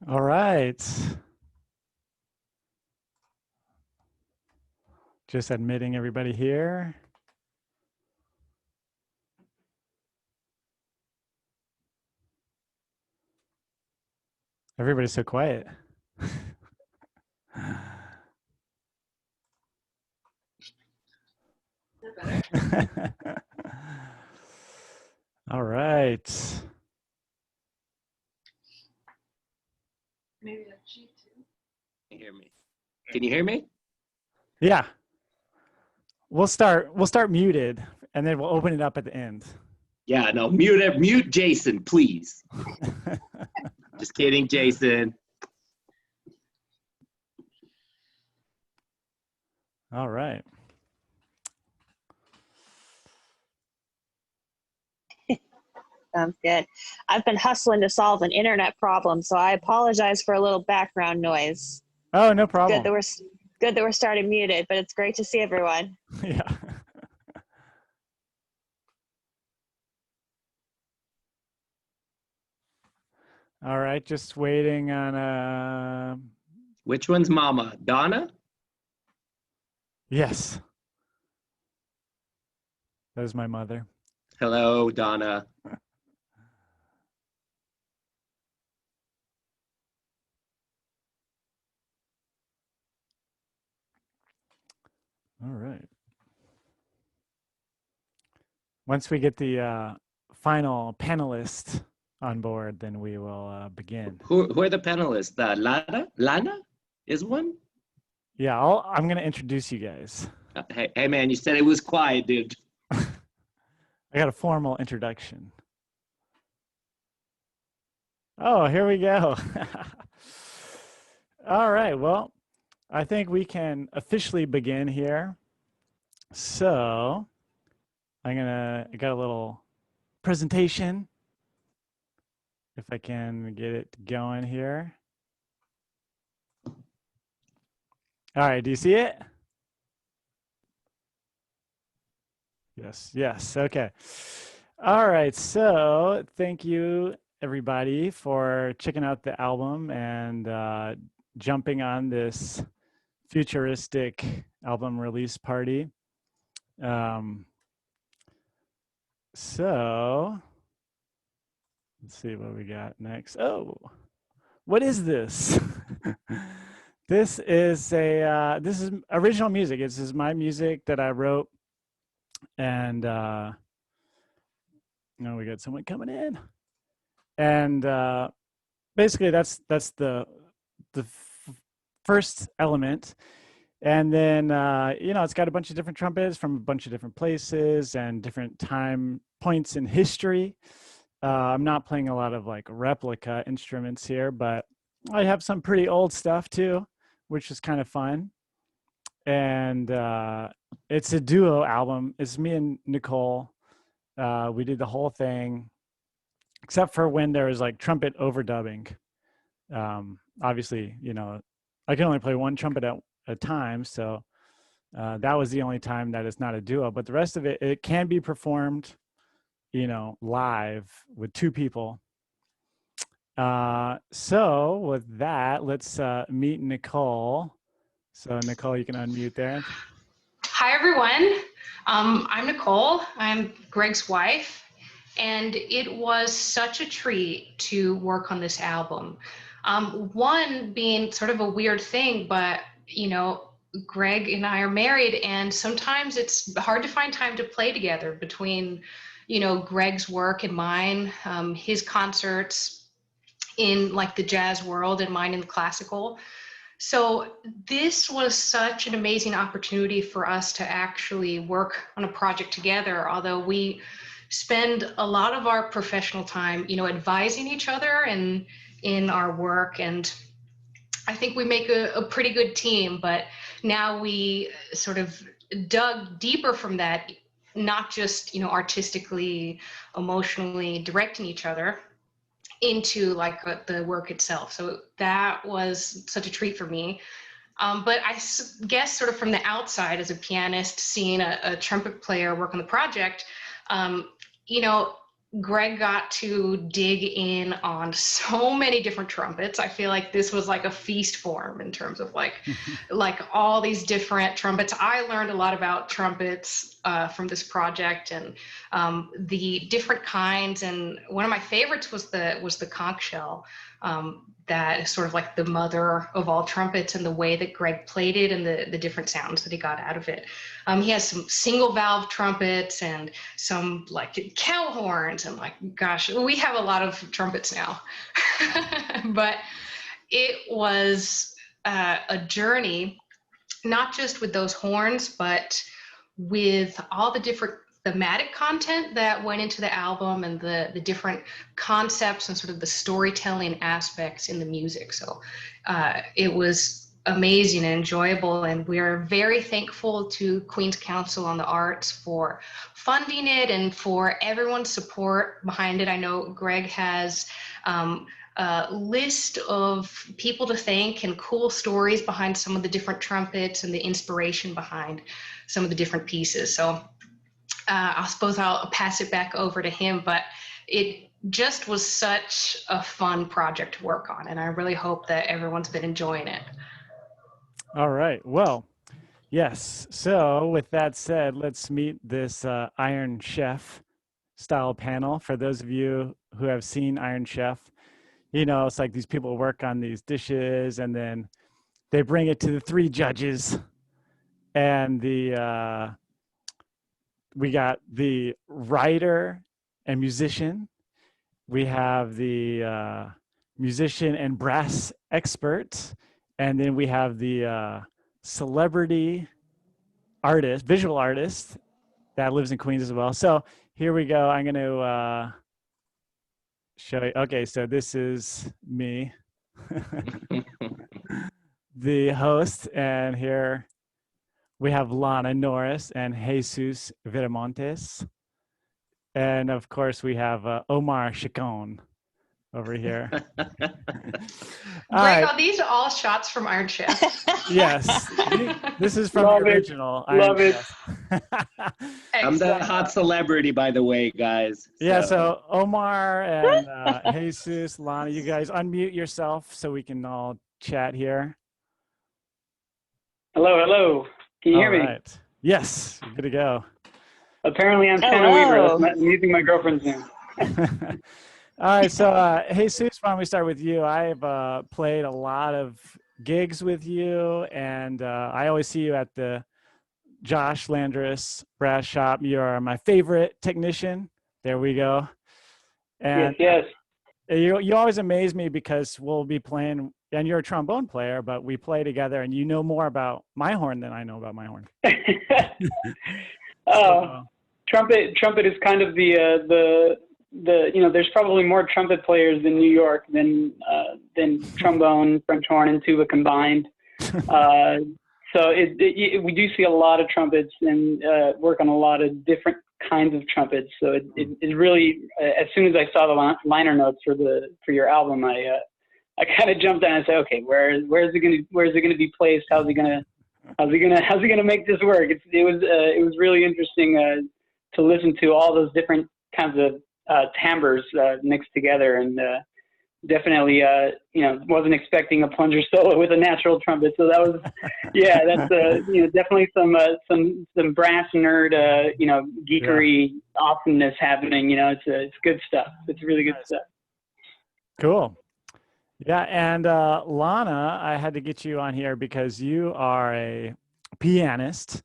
All right. Just admitting everybody here. Everybody's so quiet. All right. Maybe that's cheap too. Can you hear me? Can you hear me? Yeah. We'll start muted and then we'll open it up at the end. Yeah, no, mute Jason, please. Just kidding, Jason. All right. Sounds good. I've been hustling to solve an internet problem, so I apologize for a little background noise. Oh, no problem. Good that we're starting muted, but it's great to see everyone. Yeah. All right, just waiting on Which one's Mama? Donna? Yes. That is my mother. Hello, Donna. All right. Once we get the final panelist on board, then we will begin. Who are the panelists? Lana is one? Yeah, I'm going to introduce you guys. Hey, man, you said it was quiet, dude. I got a formal introduction. Oh, here we go. All right, well, I think we can officially begin here. So I got a little presentation, if I can get it going here. All right, do you see it? Yes, okay. All right, so thank you everybody for checking out the album and jumping on this futuristic album release party. So let's see what we got next. Oh, what is this? This is original music. This is my music that I wrote, and we got someone coming in, and basically that's the first element. And then, it's got a bunch of different trumpets from a bunch of different places and different time points in history. I'm not playing a lot of like replica instruments here, but I have some pretty old stuff too, which is kind of fun. And it's a duo album. It's me and Nicole. We did the whole thing, except for when there was like trumpet overdubbing. Obviously, I can only play one trumpet at a time, so that was the only time that it's not a duo. But the rest of it can be performed, live with two people. So with that, let's meet Nicole. So Nicole, you can unmute there. Hi everyone, I'm Nicole. I'm Greg's wife, and it was such a treat to work on this album. One being sort of a weird thing, but Greg and I are married, and sometimes it's hard to find time to play together between, Greg's work and mine, his concerts in like the jazz world and mine in the classical. So this was such an amazing opportunity for us to actually work on a project together, although we spend a lot of our professional time, advising each other and in our work. And I think we make a pretty good team, but now we sort of dug deeper from that, not just, artistically, emotionally directing each other into like the work itself. So that was such a treat for me. But I guess sort of from the outside as a pianist, seeing a trumpet player work on the project, Greg got to dig in on so many different trumpets. I feel like this was like a feast for him in terms of like all these different trumpets. I learned a lot about trumpets from this project and the different kinds. And one of my favorites was the conch shell. That is sort of like the mother of all trumpets, and the way that Greg played it and the different sounds that he got out of it. He has some single valve trumpets and some like cow horns, and like, gosh, we have a lot of trumpets now. But it was a journey, not just with those horns, but with all the different thematic content that went into the album and the different concepts and sort of the storytelling aspects in the music. So it was amazing and enjoyable, and we're very thankful to Queen's Council on the Arts for funding it and for everyone's support behind it. I know Greg has a list of people to thank and cool stories behind some of the different trumpets and the inspiration behind some of the different pieces. So I suppose I'll pass it back over to him, but it just was such a fun project to work on, and I really hope that everyone's been enjoying it. All right. Well, yes. So with that said, let's meet this Iron Chef style panel. For those of you who have seen Iron Chef, you know, it's like these people work on these dishes and then they bring it to the three judges, and we got the writer and musician. We have the musician and brass expert. And then we have the celebrity artist, visual artist that lives in Queens as well. So here we go. I'm going to show you. Okay, so this is me, the host. And here we have Lana Norris and Jesus Viramontes. And of course, we have Omar Chacon over here. Greg, are these all shots from Iron Chef? Yes. This is from Love the original Love Iron it. Chef. I'm the hot celebrity, by the way, guys. Yeah, so Omar and Jesus, Lana, you guys unmute yourself so we can all chat here. Hello, hello. Can you hear me? Right. Yes, you're good to go. Apparently I'm kind of weird. I'm using my girlfriend's name. All right, so Jesus, why don't we start with you? I've played a lot of gigs with you, and I always see you at the Josh Landris Brass Shop. You are my favorite technician. There we go. And yes. You always amaze me because we'll be playing, and you're a trombone player, but we play together, and you know more about my horn than I know about my horn. Trumpet is kind of the you know, there's probably more trumpet players in New York than trombone, French horn, and tuba combined. So we do see a lot of trumpets and work on a lot of different kinds of trumpets. So it really, as soon as I saw the liner notes for your album, I kind of jumped on and said, okay, where's it gonna be placed? How's he gonna make this work? It was really interesting to listen to all those different kinds of timbres mixed together, and definitely you know, wasn't expecting a plunger solo with a natural trumpet. So that was that's you know, definitely some brass nerd you know, geekery awesomeness happening. You know, it's good stuff. It's really good stuff. Cool. Yeah, and Lana, I had to get you on here because you are a pianist,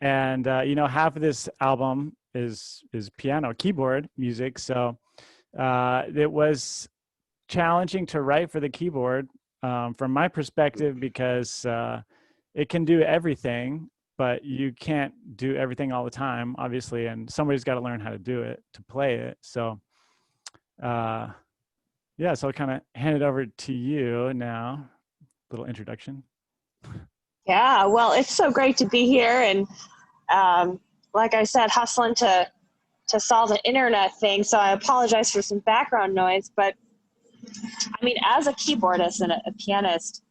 and you know, half of this album is piano, keyboard music. So it was challenging to write for the keyboard from my perspective because it can do everything, but you can't do everything all the time, obviously, and somebody's got to learn how to do it, to play it. So yeah, so I'll kind of hand it over to you now. Little introduction. Yeah, well, it's so great to be here, and like I said, hustling to solve an internet thing, so I apologize for some background noise. But I mean, as a keyboardist and a pianist,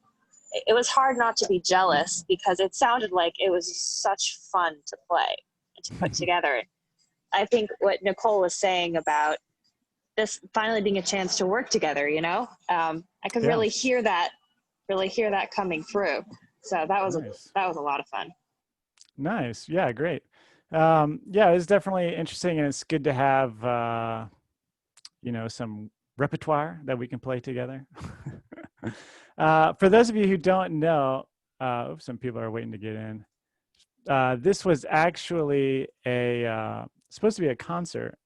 it was hard not to be jealous because it sounded like it was such fun to play and to put together. I think what Nicole was saying about this finally being a chance to work together, you know? I could Yeah. really hear that coming through. So that was Nice. that was a lot of fun. Nice. Yeah, great. Yeah, it's definitely interesting, and it's good to have some repertoire that we can play together. For those of you who don't know, some people are waiting to get in. This was actually supposed to be a concert.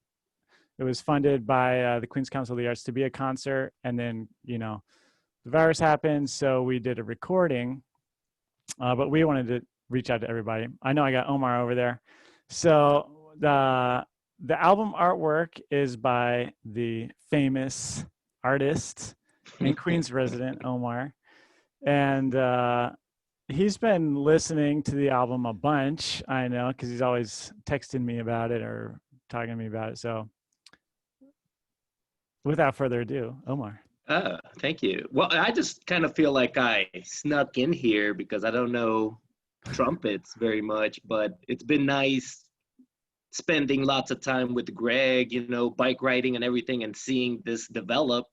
It was funded by the Queen's Council of the Arts to be a concert, and then the virus happened, so we did a recording. But we wanted to reach out to everybody. I know I got Omar over there. So the album artwork is by the famous artist and Queens resident, Omar. And he's been listening to the album a bunch, I know, because he's always texting me about it or talking to me about it. So without further ado, Omar. Thank you. Well, I just kind of feel like I snuck in here because I don't know trumpets very much, but it's been nice spending lots of time with Greg, bike riding and everything, and seeing this develop.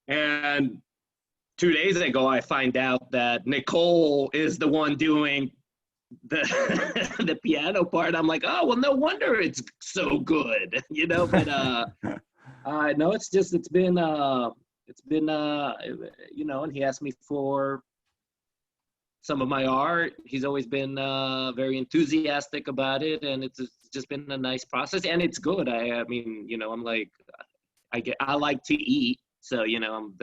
And 2 days ago, I find out that Nicole is the one doing the the piano part. I'm like, oh, well, no wonder it's so good, but no, it's been and he asked me for some of my art. He's always been very enthusiastic about it, and it's just been a nice process, and it's good. I mean, I'm like, I like to eat, so I'm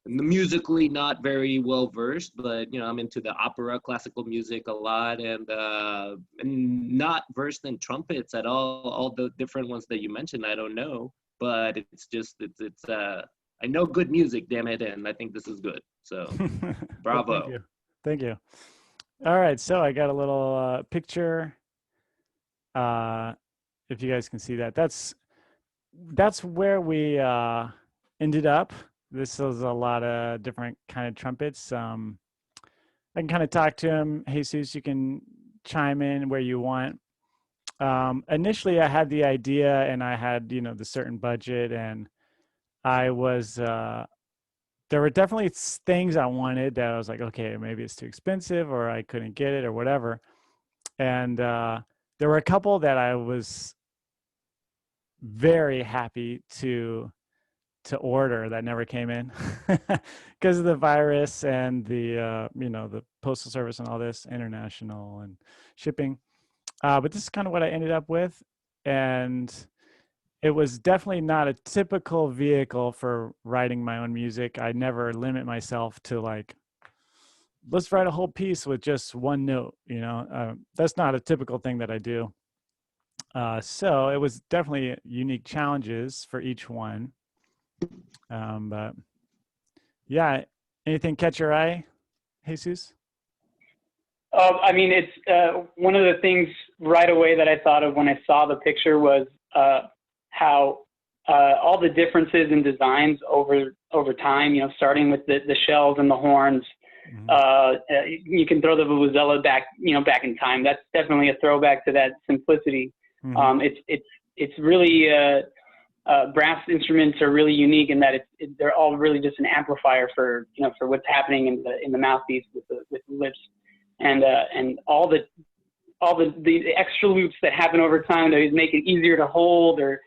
musically not very well versed, but I'm into the opera, classical music a lot, and not versed in trumpets at all the different ones that you mentioned. I don't know, but it's I know good music, damn it, and I think this is good, so bravo. Well, thank you. All right, so I got a little picture, if you guys can see that. That's where we ended up. This is a lot of different kind of trumpets. I can kind of talk to him. Jesus, you can chime in where you want. Initially, I had the idea, and I had the certain budget, and I was there were definitely things I wanted that I was like, okay, maybe it's too expensive, or I couldn't get it, or whatever. And there were a couple that I was very happy to order that never came in because of the virus and the the postal service and all this international and shipping. But this is kind of what I ended up with, and it was definitely not a typical vehicle for writing my own music. I never limit myself to like, let's write a whole piece with just one note. That's not a typical thing that I do. So it was definitely unique challenges for each one. But yeah, anything catch your eye, Jesus? I mean, it's one of the things right away that I thought of when I saw the picture was how all the differences in designs over time, starting with the shells and the horns. Mm-hmm. You can throw the vuvuzela back in time. That's definitely a throwback to that simplicity. Mm-hmm. It's really brass instruments are really unique in that they're all really just an amplifier for what's happening in the mouthpiece with the lips, and all the extra loops that happen over time that make it easier to hold or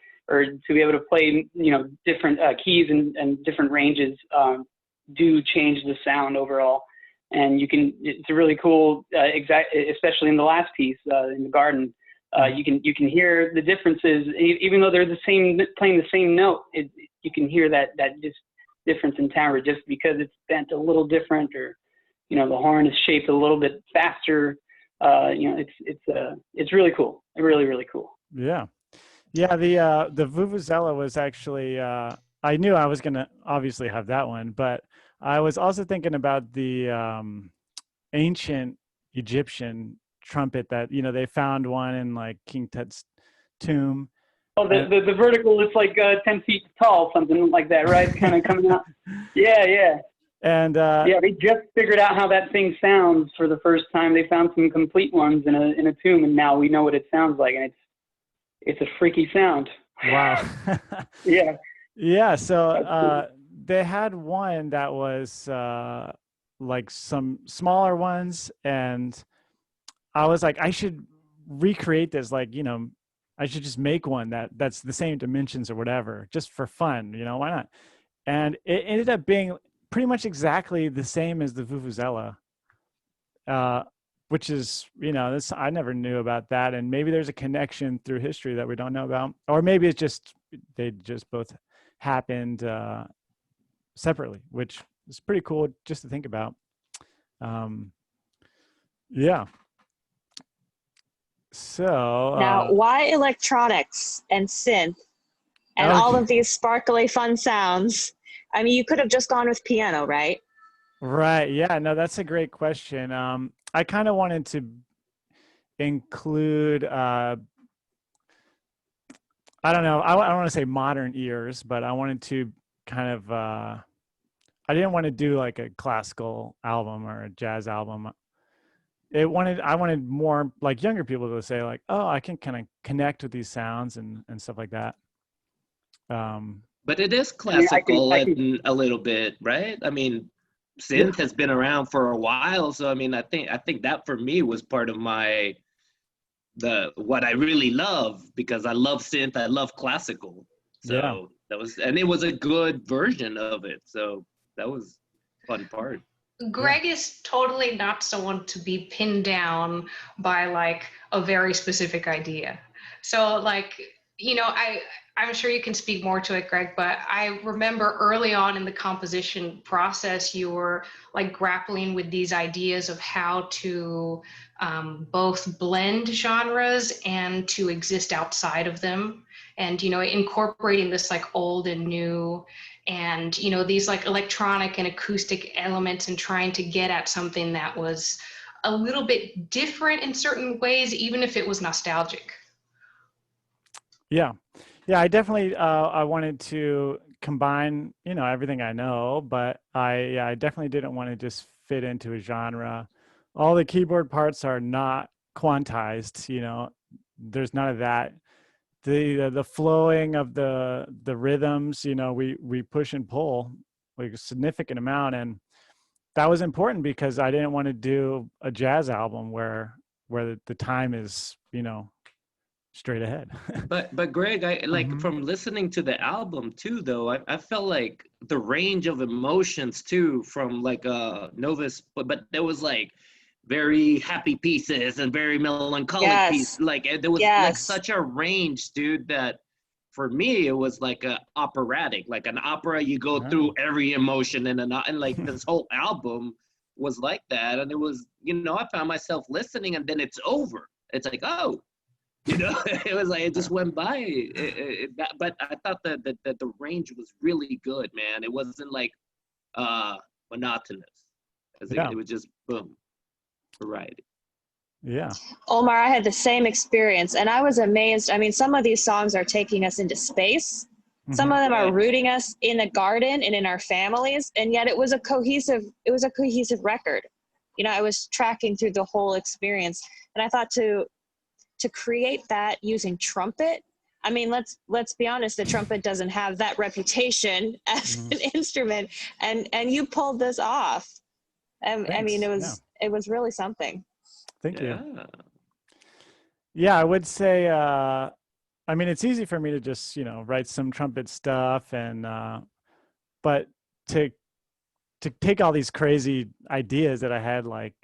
to be able to play different keys and different ranges do change the sound overall. And it's a really cool especially in the last piece in the garden. You can hear the differences, even though they're playing the same note. You can hear that just difference in timbre just because it's bent a little different, or the horn is shaped a little bit faster. It's really cool. Really, really cool. Yeah. The vuvuzela was actually I knew I was gonna obviously have that one, but I was also thinking about the ancient Egyptian trumpet that they found one in like King Tut's tomb. Oh, the vertical is like 10 feet tall, something like that, right? Kind of coming out. Yeah. And they just figured out how that thing sounds for the first time. They found some complete ones in a tomb, and now we know what it sounds like, and it's a freaky sound. Wow. Yeah. Yeah, so That's cool. they had one that was like some smaller ones, and I was like, I should recreate this. Like, I should just make one that's the same dimensions or whatever, just for fun. Why not? And it ended up being pretty much exactly the same as the Vuvuzela, uh, which is, this I never knew about that. And maybe there's a connection through history that we don't know about, or maybe it's just they just both happened separately, which is pretty cool just to think about. Um, yeah. So, Now, why electronics and synth and all okay. of these sparkly fun sounds? I mean, you could have just gone with piano, right? Right. Yeah. No, that's a great question. I kind of wanted to include, I don't know, I don't want to say modern ears, but I wanted to kind of, I didn't want to do like a classical album or a jazz album. I wanted more like younger people to say like, oh, I can kind of connect with these sounds and stuff like that. Um, But it is I mean, classical I can, and a little bit, right? I mean, yeah, synth has been around for a while, so I mean, I think that for me was part of my the what I really love because I love synth, I love classical. yeah. So that was, and it was a good version of it. So that was fun part. Yeah. Greg is totally not someone to be pinned down by like a very specific idea. So like, I'm sure you can speak more to it, Greg, but I remember early on in the composition process, you were like grappling with these ideas of how to both blend genres and to exist outside of them. And, incorporating this like old and new and these like electronic and acoustic elements and trying to get at something that was a little bit different in certain ways, even if it was nostalgic. Yeah. Yeah, I definitely I wanted to combine, everything I know, but I definitely didn't want to just fit into a genre. All the keyboard parts are not quantized, There's none of that. The flowing of the rhythms, we push and pull like a significant amount, and that was important because I didn't want to do a jazz album where the time is, straight ahead. But Greg, I like Hmm. from listening to the album too, though, I felt like the range of emotions too, from like Novus, but there was like very happy pieces and very melancholic piece. Yes, Like there was like yes, such a range, dude, that for me it was like a operatic, like an opera. You go through Oh. every emotion and like this whole album was like that, and it was, I found myself listening, and then it's over. It's like, oh, it was like it just went by. But I thought that the range was really good, man. It wasn't like uh monotonous, because Yeah. it was just boom, variety. Yeah. Omar, I had the same experience and I was amazed. I mean, some of these songs are taking us into space. Some Hmm. of them are Right. rooting us in the garden and in our families, and yet it was a cohesive record. I was tracking through the whole experience, and I thought to create that using trumpet. I mean, let's be honest, the trumpet doesn't have that reputation as Hmm. an instrument, and you pulled this off. I mean, Thanks. Yeah. it was really something. Thank you. Yeah. Yeah, I would say I mean it's easy for me to just, write some trumpet stuff and but to to take all these crazy ideas that I had, like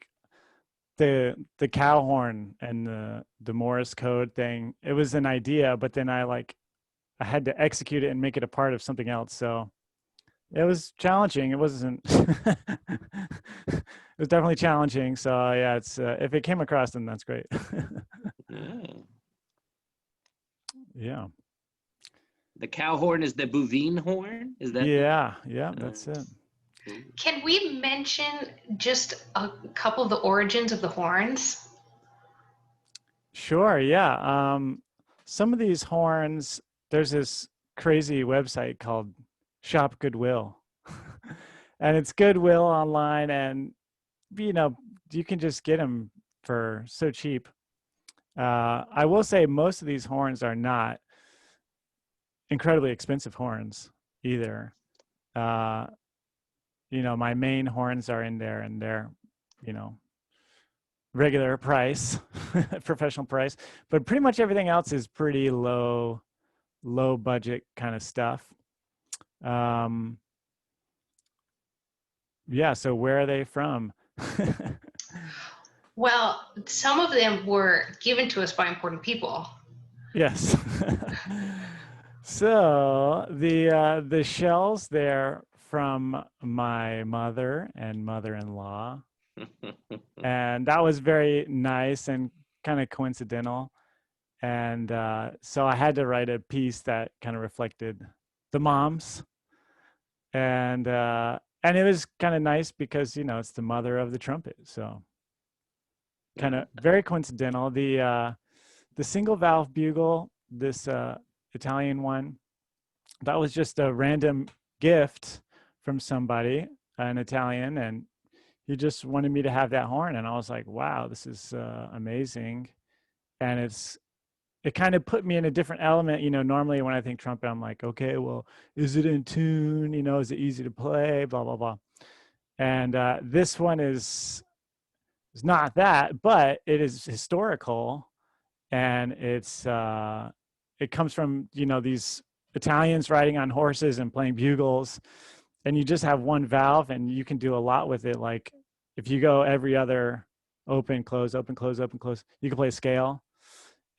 the cow horn and the Morse code thing, it was an idea, but then I had to execute it and make it a part of something else. So it was challenging. It wasn't. It was definitely challenging. So yeah, it's if it came across, then that's great. Yeah. Yeah, The cow horn is the bovine horn. Is that the? yeah, yeah. Uh, That's it. cool. Can we mention just a couple of the origins of the horns? Sure. Yeah. Some of these horns. There's this crazy website called Shop Goodwill, and it's Goodwill online, and you know you can just get them for so cheap. I will say most of these horns are not incredibly expensive horns either. You know, my main horns are in there, and they're, you know, regular price, professional price, but pretty much everything else is pretty low budget kind of stuff. Yeah, so where are they from? Well, some of them were given to us by important people. Yes. So the shells, they're from my mother and mother-in-law, and that was very nice and kind of coincidental. And so I had to write a piece that kind of reflected the moms, and it was kind of nice because, you know, it's the mother of the trumpet, so kind of very coincidental. The single valve bugle, this Italian one, that was just a random gift from somebody, an Italian, and he just wanted me to have that horn, and I was like, wow, this is amazing. And it kind of put me in a different element. You know, normally when I think trumpet, I'm like, okay, well, is it in tune? You know, is it easy to play? Blah, blah, blah. And this one is not that, but it is historical, and it comes from, you know, these Italians riding on horses and playing bugles, and you just have one valve, and you can do a lot with it. Like if you go every other open, close, open, close, open, close, you can play scale.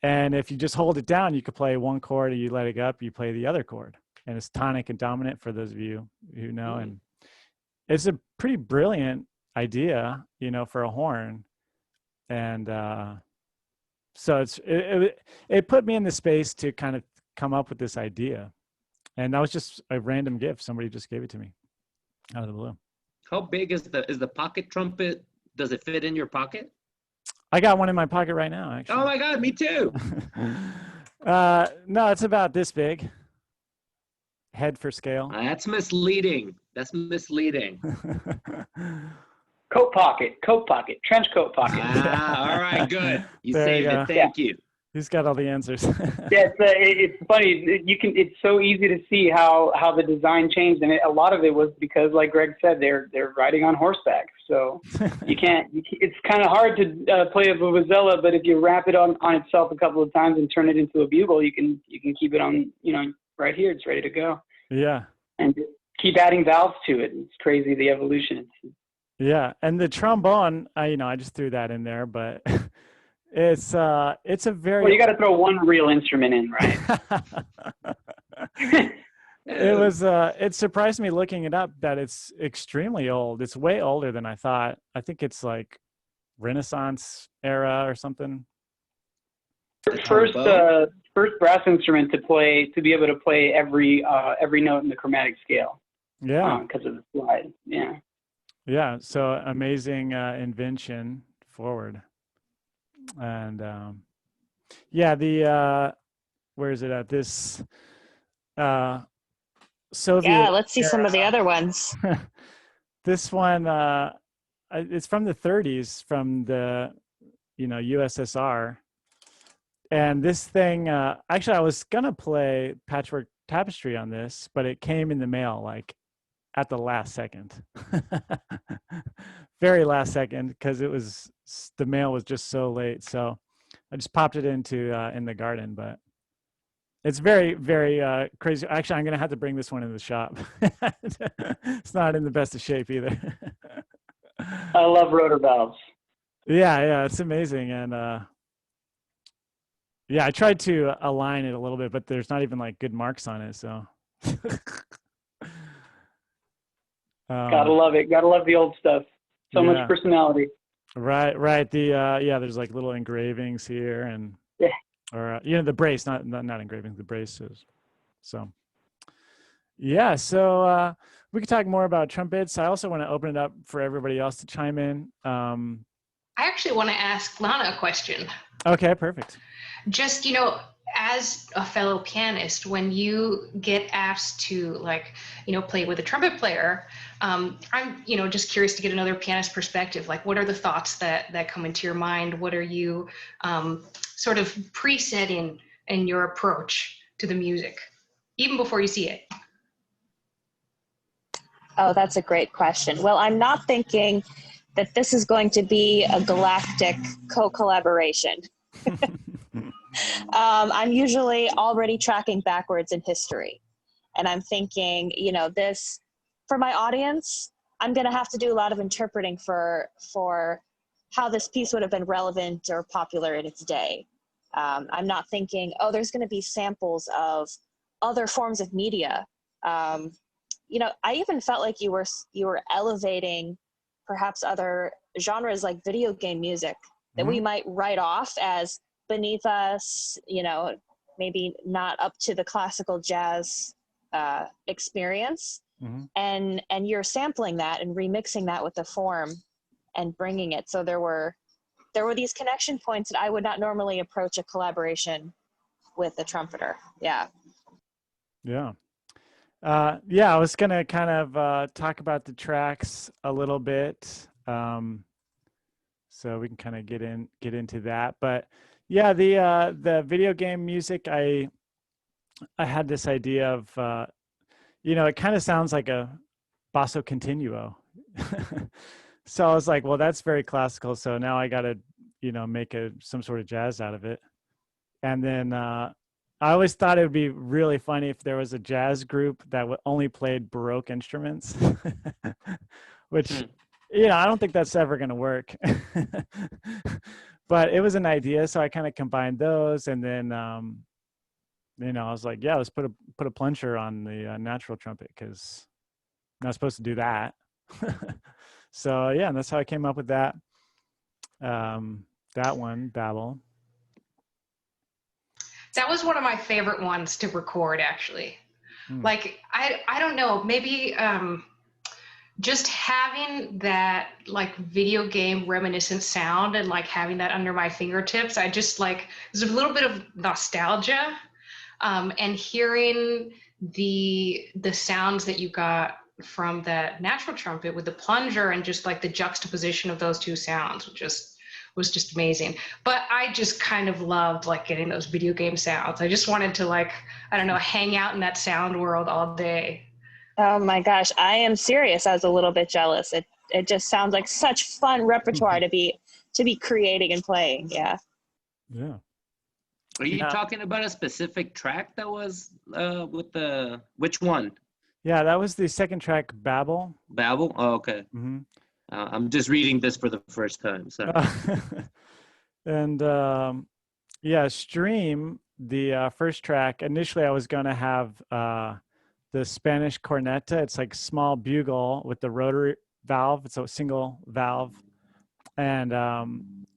And if you just hold it down, you could play one chord, and you let it go up, you play the other chord. And it's tonic and dominant, for those of you who know. And it's a pretty brilliant idea, you know, for a horn. And so it put me in the space to kind of come up with this idea. And that was just a random gift. Somebody just gave it to me out of the blue. How big is the pocket trumpet? Does it fit in your pocket? I got one in my pocket right now, actually. Oh my God, me too. No, it's about this big. Head for scale. That's misleading. That's misleading. Coat pocket, trench coat pocket. All right, good. You There you saved go. it. Thank you. He's got all the answers. Yeah, it's funny. It's so easy to see how the design changed, and a lot of it was because, like Greg said, they're riding on horseback. So it's kind of hard to play a vuvuzela, but if you wrap it on itself a couple of times and turn it into a bugle, you can keep it on, you know, right here. It's ready to go. Yeah. And just keep adding valves to it. It's crazy, the evolution. Yeah, and the trombone, I just threw that in there, but it's a very. Well, you got to throw one real instrument in, right? It surprised me looking it up that it's extremely old. It's way older than I thought. I think it's like Renaissance era or something. First brass instrument to be able to play every note in the chromatic scale. Yeah, because of the slide. Yeah. Yeah. So amazing invention forward, and where is it at? This Soviet. Yeah, let's see era. some of the other ones. This one, it's from the 30s, from the USSR. And this thing, actually, I was gonna play Patchwork Tapestry on this, but it came in the mail like at the last second, very last second, because the mail was just so late. So I just popped it into in the garden, but it's very, very crazy. Actually, I'm gonna have to bring this one in the shop. It's not in the best of shape either. I love rotor valves. Yeah, it's amazing. And yeah, I tried to align it a little bit, but there's not even like good marks on it. So gotta love it. Gotta love the old stuff. So much personality. Right. There's like little engravings here, and or the brace, not engravings, the braces. So yeah, so we could talk more about trumpets. I also want to open it up for everybody else to chime in. I actually want to ask Lana a question. Okay, perfect. Just, as a fellow pianist, when you get asked to play with a trumpet player, I'm, just curious to get another pianist perspective. Like, what are the thoughts that come into your mind? What are you sort of preset in your approach to the music? even before you see it? Oh, that's a great question. Well, I'm not thinking that this is going to be a galactic co-collaboration. I'm usually already tracking backwards in history. And I'm thinking, this, for my audience, I'm going to have to do a lot of interpreting for how this piece would have been relevant or popular in its day. I'm not thinking, oh, there's going to be samples of other forms of media. I even felt like you were elevating perhaps other genres like video game music that we might write off as beneath us, maybe not up to the classical jazz experience. And you're sampling that and remixing that with the form and bringing it. So there were these connection points that I would not normally approach a collaboration with a trumpeter. Yeah. Yeah. I was gonna kind of talk about the tracks a little bit, so we can kind of get into that. But yeah, the video game music, I had this idea of, it kind of sounds like a basso continuo. So I was like, well, that's very classical. So now I got to, make some sort of jazz out of it. And then I always thought it would be really funny if there was a jazz group that only played Baroque instruments, which, I don't think that's ever going to work. But it was an idea, so I kind of combined those, and then, I was like, yeah, let's put a plunger on the natural trumpet because I'm not supposed to do that. So yeah, and that's how I came up with that. That one, Babel. That was one of my favorite ones to record, actually. Like, I don't know, maybe just having that like video game reminiscent sound and like having that under my fingertips, I just like, there's a little bit of nostalgia, and hearing the sounds that you got from that natural trumpet with the plunger and just like the juxtaposition of those two sounds was just amazing. But I just kind of loved like getting those video game sounds. I just wanted to like, I don't know, hang out in that sound world all day. Oh my gosh, I am serious. I was a little bit jealous. It just sounds like such fun repertoire to be creating and playing. Yeah. Yeah. Are you talking about a specific track that was which one? Yeah, that was the second track, Babel. Babel? Oh, okay. I'm just reading this for the first time. Sorry. And Stream, the first track, initially I was going to have the Spanish corneta. It's like small bugle with the rotary valve. It's a single valve. And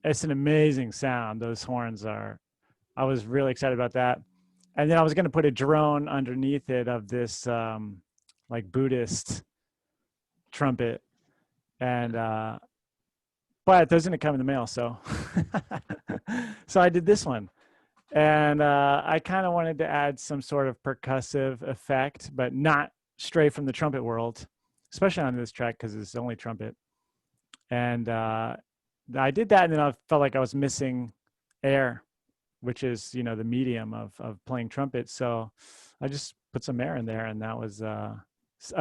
it's an amazing sound. Those horns are, I was really excited about that. And then I was going to put a drone underneath it of this like Buddhist trumpet. And but those didn't come in the mail, so so I did this one. And I kind of wanted to add some sort of percussive effect, but not stray from the trumpet world, especially on this track because it's only trumpet. And I did that, and then I felt like I was missing air, which is, the medium of playing trumpet. So I just put some air in there, and that was a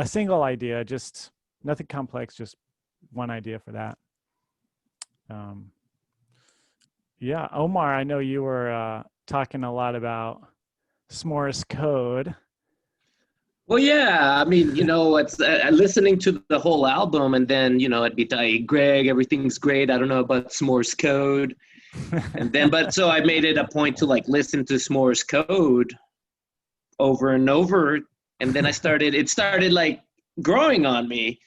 single idea, just nothing complex, just one idea for that. Yeah, Omar, I know you were talking a lot about S'mores code. Well, yeah, I mean, it's listening to the whole album, and then, it'd be like, Greg, everything's great. I don't know about S'mores code. And then, so I made it a point to like listen to S'mores code over and over. And then it started like growing on me.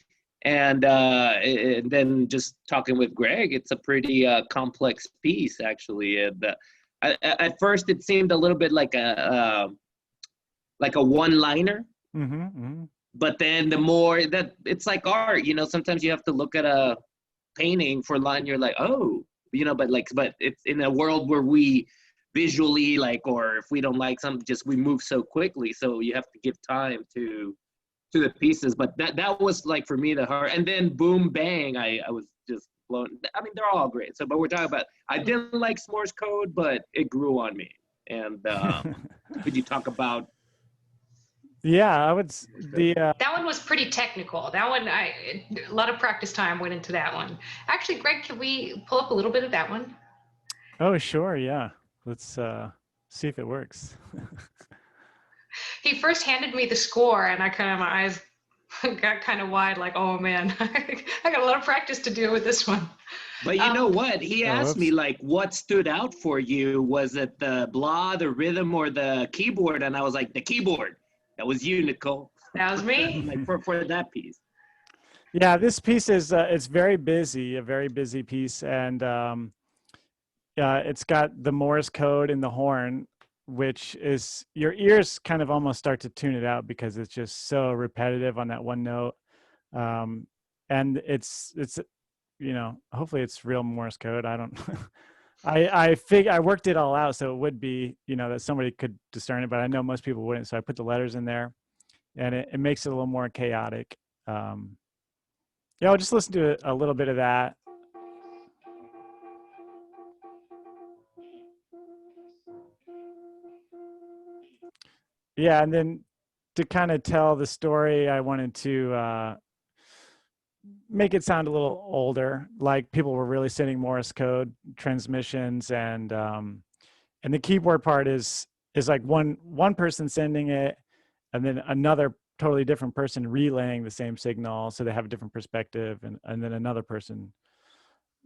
And then just talking with Greg, it's a pretty complex piece, actually. And at first, it seemed a little bit like a one-liner. But then the more that it's like art, sometimes you have to look at a painting for a line. You're like, oh, but it's in a world where we visually or if we don't like something, we move so quickly. So you have to give time to the pieces. But that was like for me the hard. And then Boom Bang, I was just blown. I mean, they're all great. So, but we're talking about, I didn't like S'mores code, but it grew on me. And could you talk about Yeah, I would. That one was pretty technical. That one, a lot of practice time went into that one. Actually, Greg, can we pull up a little bit of that one? Oh, sure. Yeah. Let's see if it works. He first handed me the score, and my eyes got kind of wide, like, oh man, I got a lot of practice to do with this one. But you know what? He asked me whoops. like, what stood out for you? Was it the blah, the rhythm, or the keyboard? And I was like, the keyboard. That was you, Nicole. That was me. Like for that piece. Yeah, this piece is it's very busy, a very busy piece, and it's got the Morse code in the horn, which is your ears kind of almost start to tune it out because it's just so repetitive on that one note, and it's hopefully it's real Morse code. I don't. I worked it all out so it would be that somebody could discern it, but I know most people wouldn't, so I put the letters in there, and it makes it a little more chaotic. Yeah, I'll just listen to a little bit of that. Yeah, and then to kind of tell the story, I wanted to make it sound a little older, like people were really sending Morse code transmissions, and the keyboard part is like one person sending it, and then another totally different person relaying the same signal, so they have a different perspective, and then another person.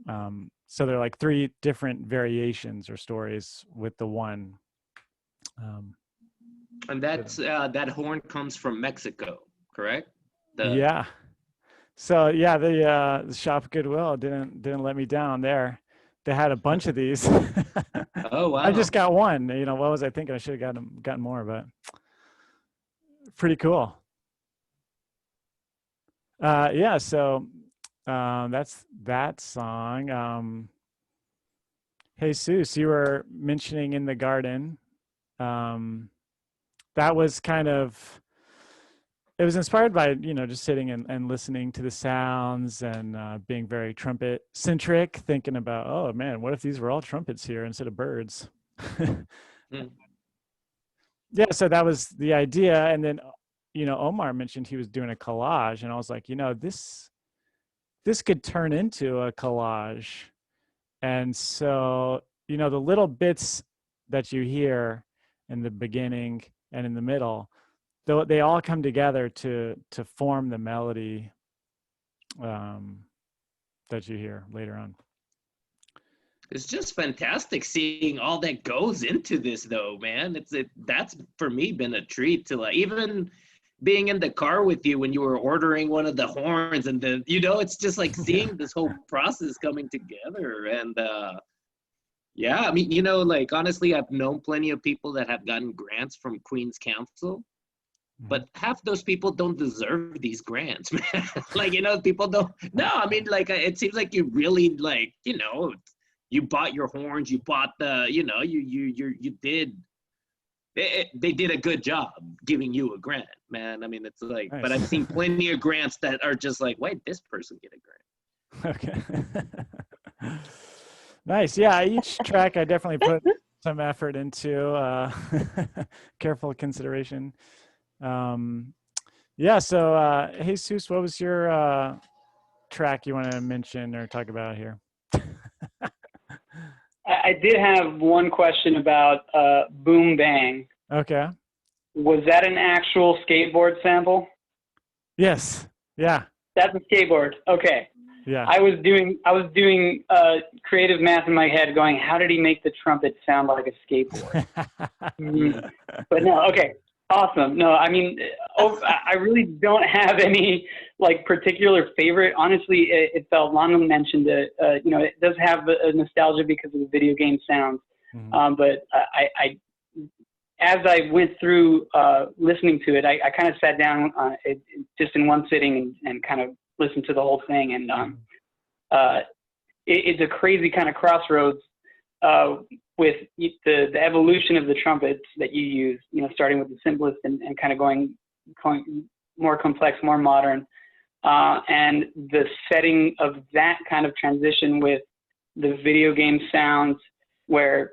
So they're like three different variations or stories with the one. And that's that horn comes from Mexico, correct? Yeah. So yeah, the shop Goodwill didn't let me down there. They had a bunch of these. Oh wow! I just got one. What was I thinking? I should have gotten more, but pretty cool. Yeah. So that's that song. Hey, Seuss, you were mentioning In the Garden. That was it was inspired by, just sitting and listening to the sounds and being very trumpet centric, thinking about, oh man, what if these were all trumpets here instead of birds? Yeah, so that was the idea. And then, Omar mentioned he was doing a collage, and I was like, this could turn into a collage. And so, the little bits that you hear in the beginning and in the middle, though they all come together to form the melody that you hear later on. It's just fantastic seeing all that goes into this, though, man. That's for me been a treat to even being in the car with you when you were ordering one of the horns, and it's just like seeing this whole process coming together. And yeah, I mean, honestly, I've known plenty of people that have gotten grants from Queen's Council. But half those people don't deserve these grants, man. People don't. No, I mean, it seems like you really you bought your horns, you bought the, you did. They did a good job giving you a grant, man. I mean, it's like, nice. But I've seen plenty of grants that are just like, why did this person get a grant? Okay. Nice. Yeah, each track I definitely put some effort into, careful consideration. Yeah, so Jesus, what was your track you want to mention or talk about here? I did have one question about Boom Bang. Okay. Was that an actual skateboard sample? Yes. Yeah. That's a skateboard. Okay. Yeah. I was doing creative math in my head, going, how did he make the trumpet sound like a skateboard? But no. Okay. Awesome. No, I mean, I really don't have any particular favorite. Honestly, it felt, Lana mentioned it, it does have a nostalgia because of the video game sounds. But I as I went through listening to it, I kind of sat down just in one sitting and kind of listened to the whole thing. And it's a crazy kind of crossroads with the evolution of the trumpets that you use, starting with the simplest and kind of going more complex, more modern, and the setting of that kind of transition with the video game sounds, where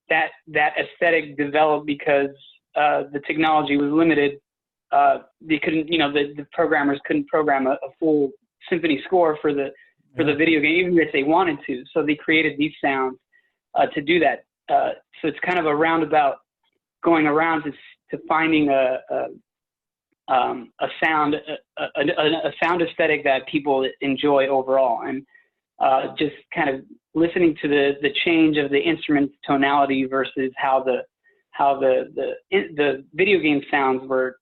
that aesthetic developed because the technology was limited they couldn't, the programmers couldn't program a full symphony score for the video game, even if they wanted to. So they created these sounds to do that. So it's kind of a roundabout going around to finding a sound aesthetic that people enjoy overall, and just kind of listening to the change of the instrument tonality versus how the video game sounds were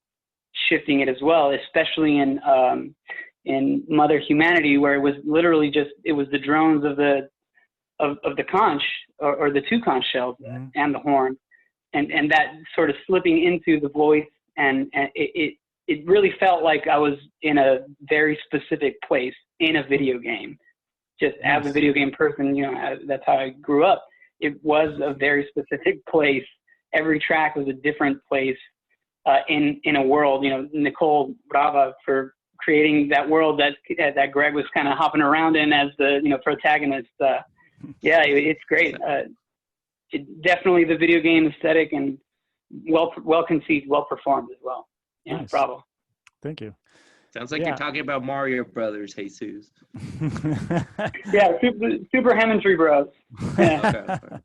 shifting it as well, especially in Mother Humanity, where it was literally it was the drones of the conch or the two conch shells and the horn, and that sort of slipping into the voice, and it really felt like I was in a very specific place in a video game. Just as a video game person, that's how I grew up. It was a very specific place. Every track was a different place in a world. Nicole Brava for creating that world that Greg was kind of hopping around in as the protagonist. Yeah, it's great. Definitely the video game aesthetic, and well conceived, well performed as well. Yeah, nice. Bravo. Thank you. Sounds like you're talking about Mario Brothers, Jesus. Yeah, super Hammondry Bros. Yeah. Okay.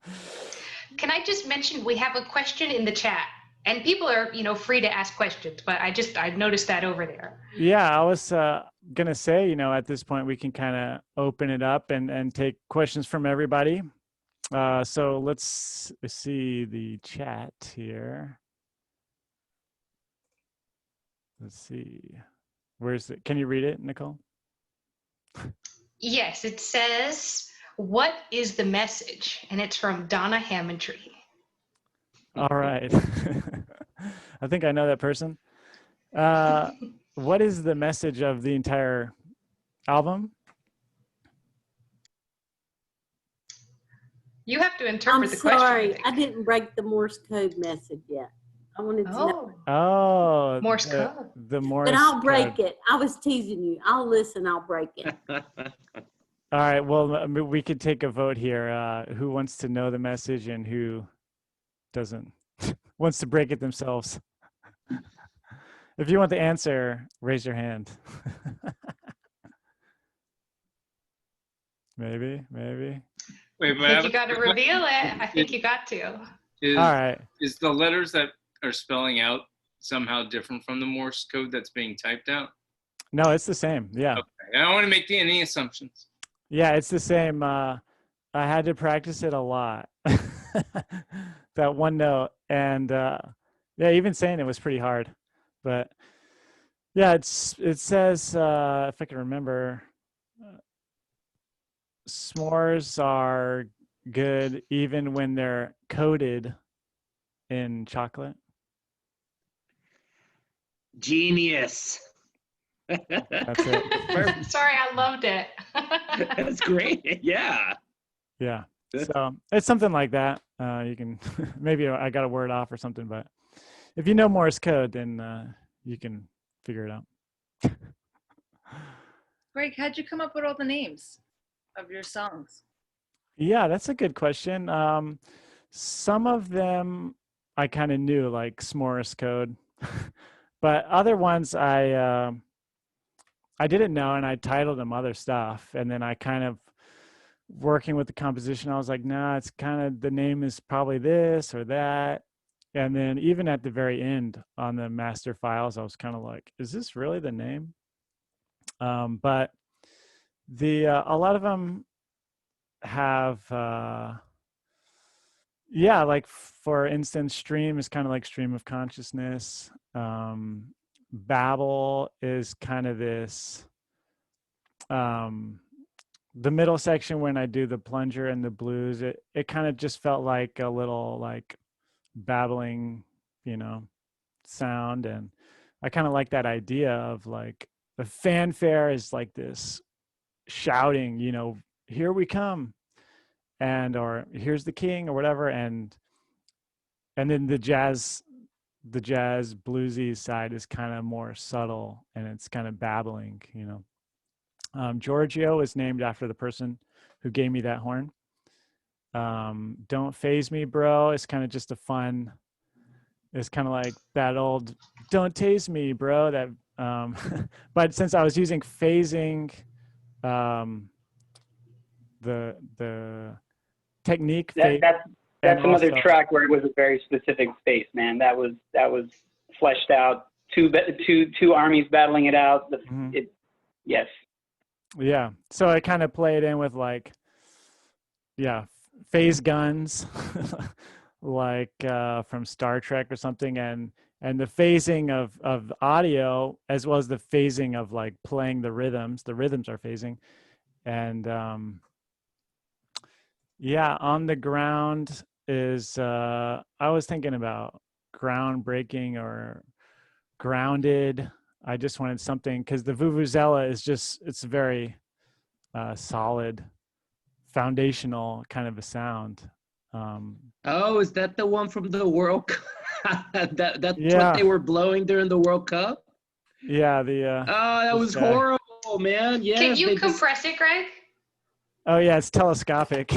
Can I just mention we have a question in the chat, and people are free to ask questions, but I've noticed that over there. Yeah, I was gonna say, at this point we can kind of open it up and take questions from everybody. So let's see the chat here. Let's see. Where's it? Can you read it, Nicole? Yes, it says, "What is the message?" And it's from Donna Hammondry. All right. I think I know that person. What is the message of the entire album? You have to interpret the question. I'm sorry, I didn't break the Morse code message yet. I wanted to know. Oh, Morse code. The Morse But I'll break code. it. I was teasing you. I'll listen. I'll break it. All right. Well, we could take a vote here. Who wants to know the message and who doesn't wants to break it themselves? If you want the answer, raise your hand. maybe. Wait, I think you got to reveal it. I think you got to. All right. Is the letters that are spelling out somehow different from the Morse code that's being typed out? No, it's the same. Yeah. Okay. I don't want to make any assumptions. Yeah, it's the same. I had to practice it a lot. That one note, and yeah, even saying it was pretty hard. But yeah, it says if I can remember, s'mores are good even when they're coated in chocolate. Genius. That's it. Sorry, I loved it. That's great. Yeah. Yeah. So it's something like that. You can maybe I got a word off or something, but if you know Morse code, then you can figure it out. Greg, how'd you come up with all the names of your songs? Yeah, that's a good question. Some of them I kind of knew, like s'mores code, but other ones I didn't know, and I titled them other stuff, and then I kind of working with the composition, I was like, nah, it's kind of the name is probably this or that. And then even at the very end on the master files, I was kind of like, is this really the name? But a lot of them have, yeah, like for instance, stream is kind of like stream of consciousness. Babel is kind of this, the middle section when I do the plunger and the blues, it kind of just felt like a little like babbling, sound. And I kind of like that idea of like the fanfare is like this shouting, here we come, or here's the king or whatever. And then the jazz bluesy side is kind of more subtle, and it's kind of babbling, Giorgio is named after the person who gave me that horn. Don't Phase Me Bro is kind of just a fun, It's kind of like that old "Don't tase me, bro." That, but since I was using phasing, um, the technique That phase, that's and that's another also track where it was a very specific space, man. That was fleshed out. Two armies battling it out. Mhm. Yes. Yeah. So I kind of played in with like, yeah, phase guns, like from Star Trek or something, and the phasing of audio as well as the phasing of like playing the rhythms. The rhythms are phasing, and yeah, on the ground is I was thinking about groundbreaking or grounded. I just wanted something because the vuvuzela is just it's very solid, foundational kind of a sound. Um, Oh, is that the one from the World Cup? That's what yeah, they were blowing during the World Cup? yeah, the Oh, that this was guy. horrible, man. Can Yes, you they just compress it, Greg? Oh yeah, it's telescopic.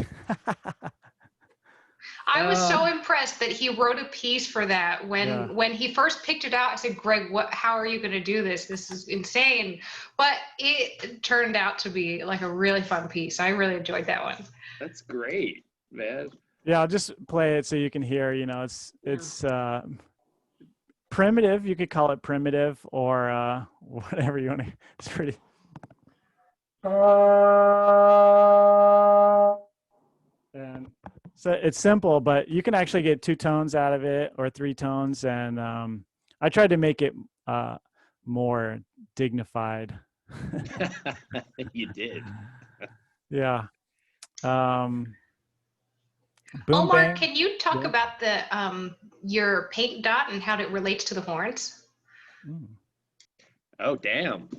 I was uh so impressed that he wrote a piece for that. Yeah, When he first picked it out, I said, "Greg, how are you going to do this? This is insane." But it turned out to be like a really fun piece. I really enjoyed that one. that's great, man. yeah. I'll just play it so you can hear. You know, it's primitive. You could call it primitive or whatever you want to. It's pretty. And so it's simple, but you can actually get two tones out of it or three tones. And I tried to make it more dignified. You did. Yeah. Um, boom Omar, bang. can you talk Yeah. about the your paint dot and how it relates to the horns? Mm. Oh, damn.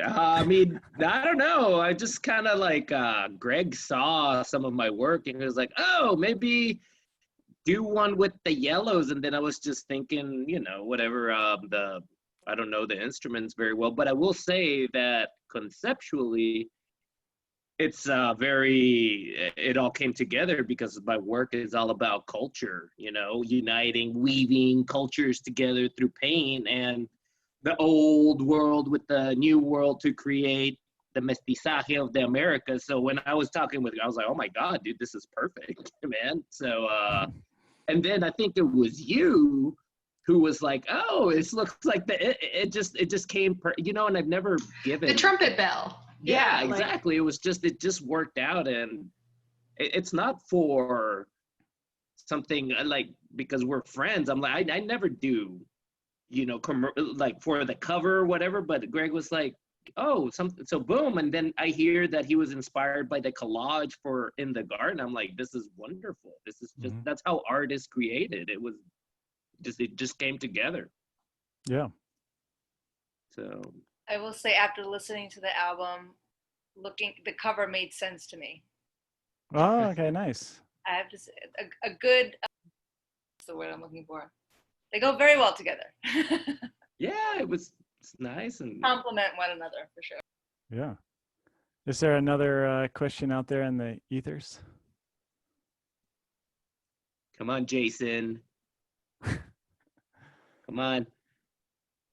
I mean, I don't know. I just kind of like Greg saw some of my work and he was like, "Oh, maybe do one with the yellows." And then I was just thinking, whatever the I don't know the instruments very well, but I will say that conceptually it's it all came together because my work is all about culture, uniting, weaving cultures together through paint and the old world with the new world to create the mestizaje of the Americas. So when I was talking with you, I was like, oh my God, dude, this is perfect, man. So and then I think it was you who was like, oh, it looks like it just came and I've never The given. trumpet bell. Yeah, Like exactly. It just worked out, and it's not for something like because we're friends. I'm like, I never do, like for the cover or whatever. But Greg was like, oh, something. So boom, and then I hear that he was inspired by the collage for In the Garden. I'm like, this is wonderful. This is just Mhm. that's how art is created. It just came together. Yeah. So I will say, after listening to the album, the cover made sense to me. Oh, okay, nice. I have to say, a good, what's the word I'm looking for? They go very well together. yeah, it's nice and Complement one another for sure. Yeah. Is there another question out there in the ethers? come on, Jason. Come on.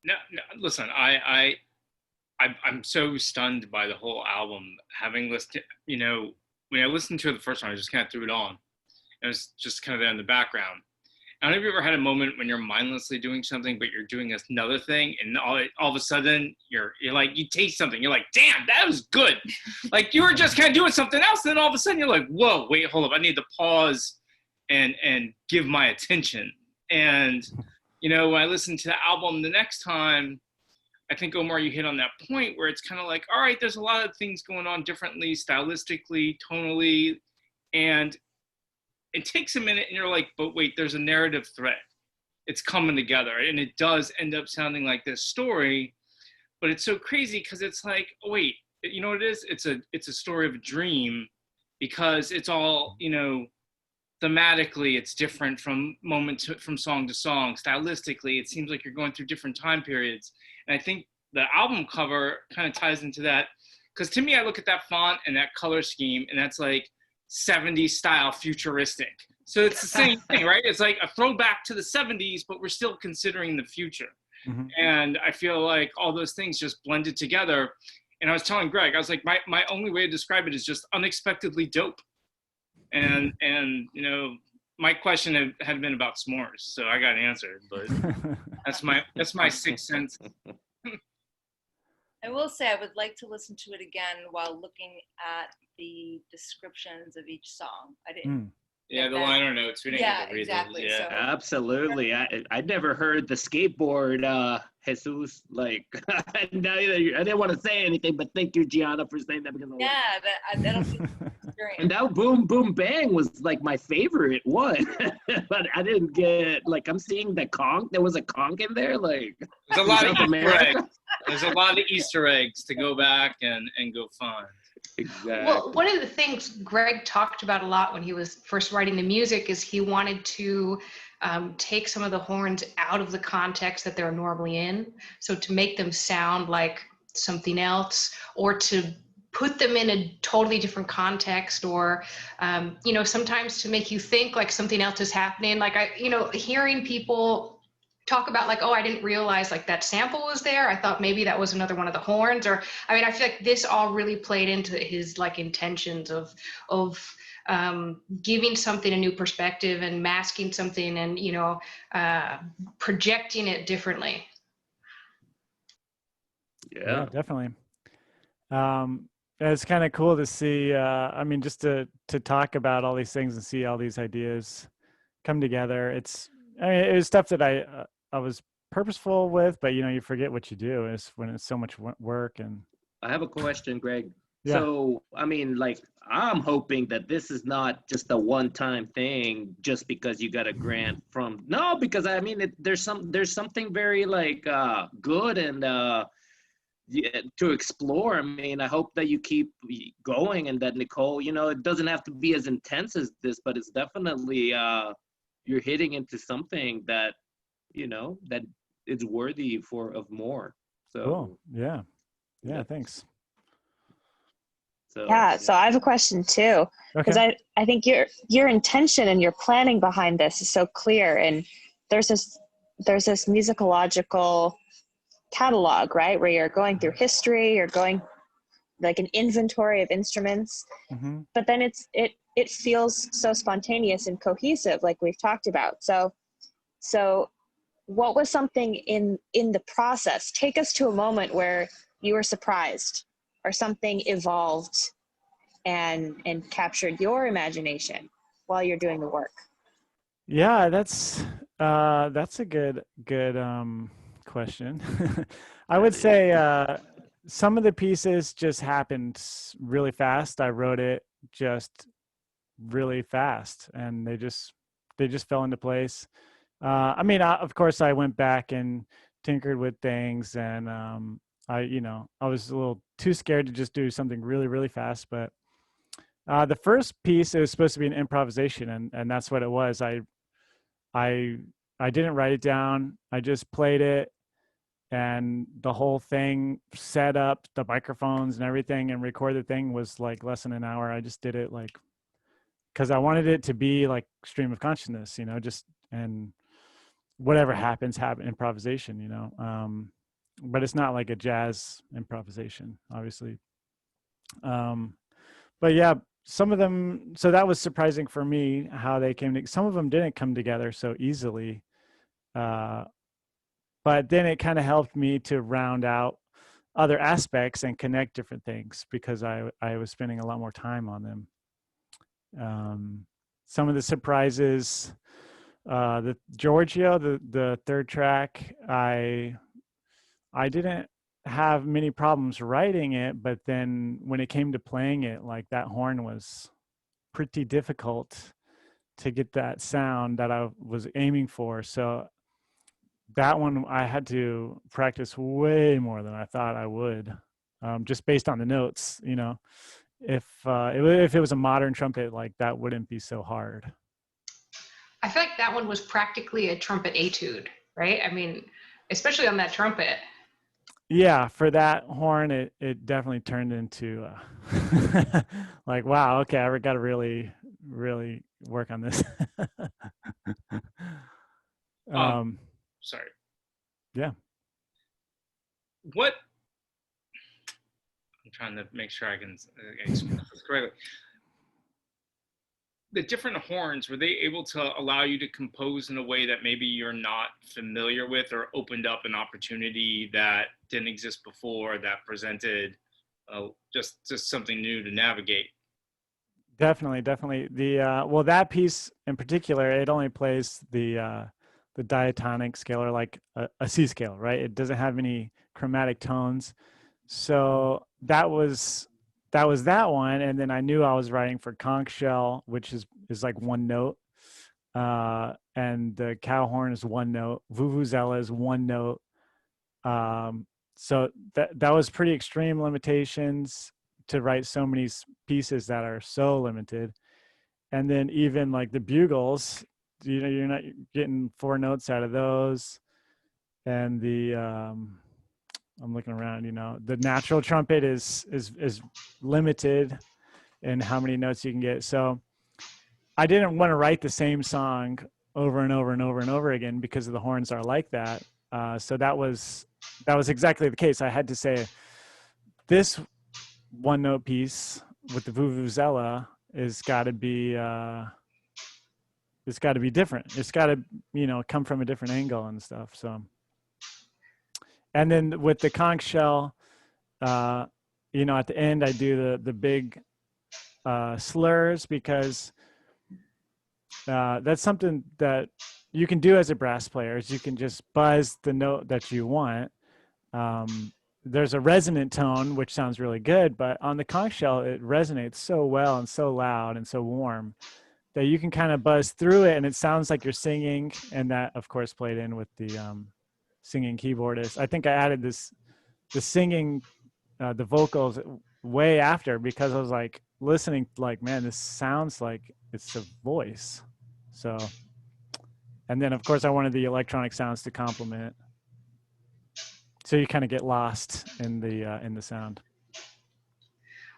No, listen, I'm so stunned by the whole album. Having listened, when I listened to it the first time, I just kind of threw it on. It was just kind of there in the background. I don't know if you ever had a moment when you're mindlessly doing something, but you're doing another thing, and all of a sudden you're like, you taste something, you're like, damn, that was good. Like you were just kind of doing something else, then all of a sudden you're like, whoa, wait, hold up, I need to pause and give my attention. And when I listened to the album the next time, I think, Omar, you hit on that point where it's kind of like, all right, there's a lot of things going on differently, stylistically, tonally, and it takes a minute and you're like, but wait, there's a narrative thread. It's coming together, and it does end up sounding like this story, but it's so crazy because it's like, oh, wait, you know what it is? It's a story of a dream because it's all, thematically it's different from from song to song. Stylistically, it seems like you're going through different time periods. And I think the album cover kind of ties into that. Because to me, I look at that font and that color scheme, and that's like 70s style futuristic. So it's the same thing, right? It's like a throwback to the 70s, but we're still considering the future. Mhm. And I feel like all those things just blended together. And I was telling Greg, I was like, my only way to describe it is just unexpectedly dope. And you know, my question had been about s'mores, so I got answered. But that's my sixth sense. I will say I would like to listen to it again while looking at the descriptions of each song. I didn't. Yeah, the liner notes. We didn't get to read exactly. those. Yeah. So, Absolutely. I never heard the skateboard, Jesus. Like, I didn't want to say anything, but thank you, Gianna, for saying that because that'll be and experience. that Boom Boom Bang was like my favorite one, but I didn't get like I'm seeing the conch. There was a conch in there, like There's a lot of South Easter America. eggs. There's a lot of Easter eggs to go back and go find. Exactly. Well, one of the things Greg talked about a lot when he was first writing the music is he wanted to take some of the horns out of the context that they're normally in. So to make them sound like something else, or to put them in a totally different context, or, you know, sometimes to make you think like something else is happening. Like hearing people talk about like, oh, I didn't realize like that sample was there. I thought maybe that was another one of the horns. Or, I mean, I feel like this all really played into his like intentions of giving something a new perspective and masking something and, you know, projecting it differently. Yeah, definitely. It's kind of cool to see, I mean, just to talk about all these things and see all these ideas come together. I mean, it was stuff that I was purposeful with, but you know, you forget what you do is when it's so much work. And I have a question, Greg. Yeah. So, I mean, like, I'm hoping that this is not just a one-time thing just because you got a grant from, no, because I mean, there's something very like good and to explore. I mean, I hope that you keep going and that Nicole, you know, it doesn't have to be as intense as this, but it's definitely, you're hitting into something that, you know, that is worthy of more. So, cool. Yeah. Thanks. So, Yeah, so I have a question too, because Okay. I think your intention and your planning behind this is so clear, and there's this musicological catalog, right, where you're going through history, you're going like an inventory of instruments, Mm-hmm. but then it feels so spontaneous and cohesive, like we've talked about. So what was something in the process? Take us to a moment where you were surprised or something evolved and captured your imagination while you're doing the work. Yeah, that's a good question. I would say some of the pieces just happened really fast. I wrote it just really fast, and they just fell into place. I mean, of course, I went back and tinkered with things, and I was a little too scared to just do something really, really fast. But the first piece, it was supposed to be an improvisation, and that's what it was. I didn't write it down. I just played it, and the whole thing, set up the microphones and everything, and record the thing was like less than an hour. I just did it like because I wanted it to be like stream of consciousness, you know, just and whatever happens, happen improvisation, you know. But it's not like a jazz improvisation, obviously. But yeah, some of them. So that was surprising for me how they came. Some of them didn't come together so easily. But then it kind of helped me to round out other aspects and connect different things because I was spending a lot more time on them. Some of the surprises, the Giorgio, the third track, I didn't have many problems writing it, but then when it came to playing it, like that horn was pretty difficult to get that sound that I was aiming for. So that one I had to practice way more than I thought I would, just based on the notes. You know, if it was a modern trumpet, like that wouldn't be so hard. I feel like that one was practically a trumpet etude, right? I mean, especially on that trumpet. Yeah, for that horn, it definitely turned into like, wow, okay, I got to really really work on this. Sorry. Yeah. What? I'm trying to make sure I can express this correctly. The different horns, were they able to allow you to compose in a way that maybe you're not familiar with, or opened up an opportunity that didn't exist before, that presented just something new to navigate? Definitely. The well, that piece in particular, it only plays the diatonic scale, or like a C scale, right? It doesn't have any chromatic tones. So that was that one, and then I knew I was writing for conch shell, which is like one note, and the cow horn is one note, vuvuzela is one note. So that was pretty extreme limitations to write so many pieces that are so limited. And then even like the bugles, you're not getting four notes out of those. And the I'm looking around, the natural trumpet is limited in how many notes you can get. So I didn't want to write the same song over and over and over and over again, because the horns are like that. So that was exactly the case. I had to say, this one note piece with the vuvuzela is got to be it's got to be different. It's got to come from a different angle and stuff. So, and then with the conch shell, at the end I do the big slurs, because that's something that you can do as a brass player. Is you can just buzz the note that you want. There's a resonant tone, which sounds really good, but on the conch shell, it resonates so well and so loud and so warm that you can kind of buzz through it, and it sounds like you're singing. And that, of course, played in with the singing keyboardist. I think I added the singing, the vocals way after, because I was like listening, like, man, this sounds like it's a voice. So, and then of course I wanted the electronic sounds to complement. So you kind of get lost in the sound.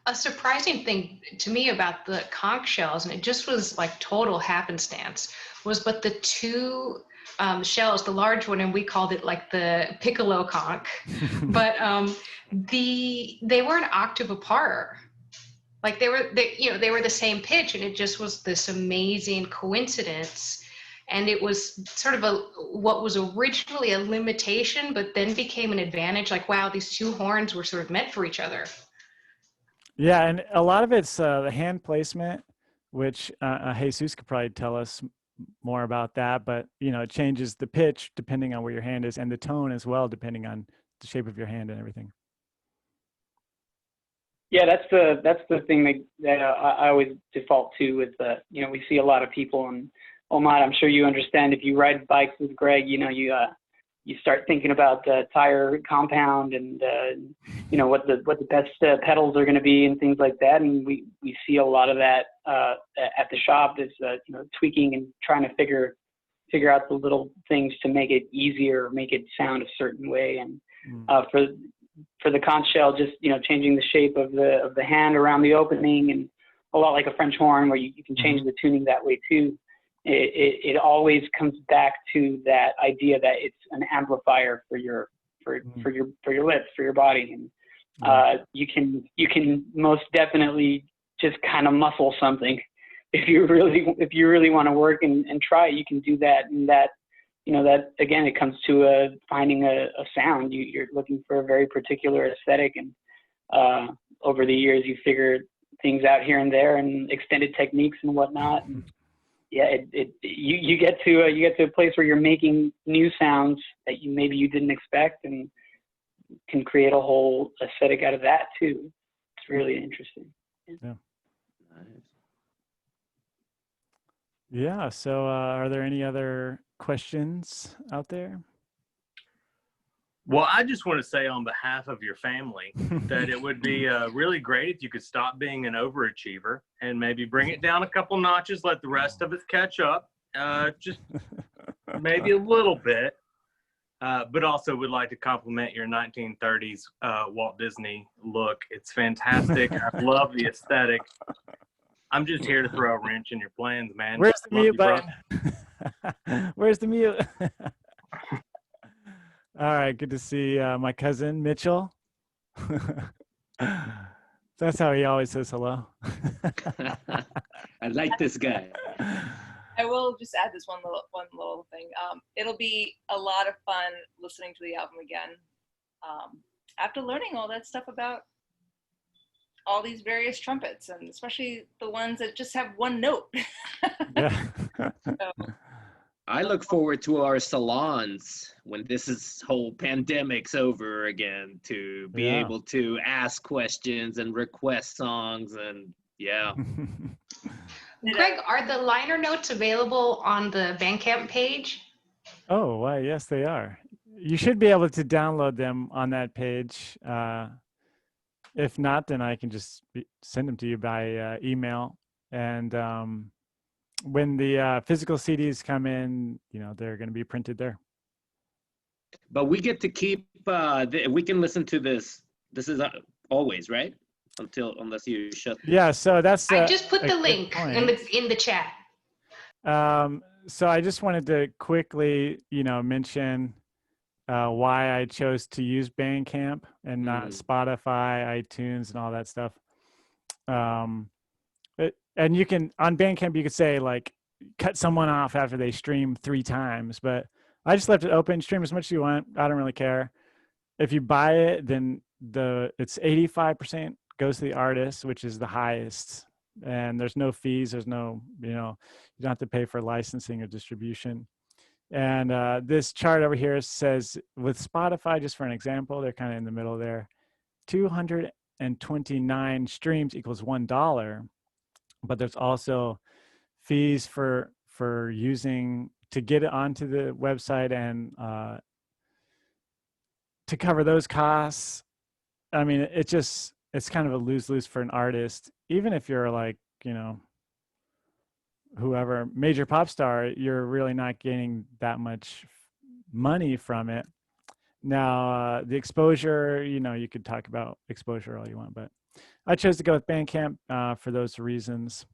A surprising thing to me about the conch shells, and it just was like total happenstance, was but the two shells, the large one, and we called it like the piccolo conch, but they were an octave apart. Like they were the same pitch, and it just was this amazing coincidence. And it was sort of what was originally a limitation, but then became an advantage. Like, wow, these two horns were sort of meant for each other. Yeah, and a lot of it's the hand placement, which Jesus could probably tell us more about that. But it changes the pitch depending on where your hand is, and the tone as well, depending on the shape of your hand and everything. Yeah, that's the thing that I always default to with we see a lot of people, and Omad, I'm sure you understand, if you ride bikes with Greg, you start thinking about the tire compound and what the best pedals are going to be and things like that, and we see a lot of that at the shop is tweaking and trying to figure out the little things to make it easier, make it sound a certain way, and for the conch shell, just changing the shape of the hand around the opening, and a lot like a French horn where you can change the tuning that way too. It always comes back to that idea that it's an amplifier for your lips, for your body, and you can most definitely just kind of muscle something if you really want to work and try. You can do that, and that that again, it comes to finding a sound. You're looking for a very particular aesthetic, and over the years you figure things out here and there, and extended techniques and whatnot. And yeah, you get to a place where you're making new sounds that you didn't expect, and can create a whole aesthetic out of that too. It's really interesting. Yeah. Yeah. So, are there any other questions out there? Well, I just want to say on behalf of your family that it would be really great if you could stop being an overachiever and maybe bring it down a couple notches, let the rest of us catch up, just maybe a little bit, but also would like to compliment your 1930s Walt Disney look. It's fantastic. I love the aesthetic. I'm just here to throw a wrench in your plans, man. Where's the Love mute you, bro. button? Where's the mute? All right, good to see my cousin Mitchell. That's how he always says hello. I like this guy. I will just add this one little thing. It'll be a lot of fun listening to the album again after learning all that stuff about all these various trumpets, and especially the ones that just have one note. Yeah. So, I look forward to our salons when this whole pandemic's over again to be Yeah. able to ask questions and request songs and yeah. Greg, are the liner notes available on the Bandcamp page? Oh, why? Yes, they are. You should be able to download them on that page. If not, then I can just send them to you by email. And when the physical CDs come in, they're going to be printed there. But we get to keep, we can listen to this. This is always, right? Unless you shut. Yeah, so that's. I just put a the good link point. in the chat. So I just wanted to quickly, mention why I chose to use Bandcamp and not Spotify, iTunes, and all that stuff. And you can, on Bandcamp, you could say like, cut someone off after they stream 3 times, but I just left it open. Stream as much as you want. I don't really care. If you buy it, then it's 85% goes to the artist, which is the highest. And there's no fees. There's no, you don't have to pay for licensing or distribution. And this chart over here says with Spotify, just for an example, they're kind of in the middle there, 229 streams equals $1. But there's also fees for using to get it onto the website and to cover those costs. I mean, it's kind of a lose-lose for an artist. Even if you're like, whoever, major pop star, you're really not getting that much money from it. Now, the exposure, you could talk about exposure all you want, but I chose to go with Bandcamp for those reasons.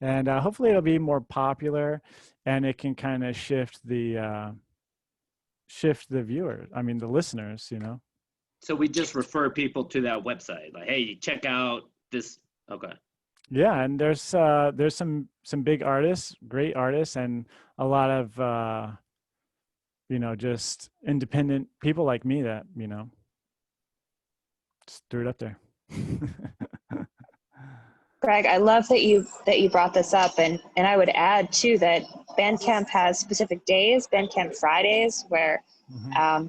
And hopefully it'll be more popular and it can kind of shift the viewers, the listeners, So we just refer people to that website. Like, hey, check out this. Okay. Yeah, and there's some big artists, great artists, and a lot of just independent people like me that just threw it up there. Greg, I love that you brought this up, and I would add too that Bandcamp has specific days, Bandcamp Fridays, where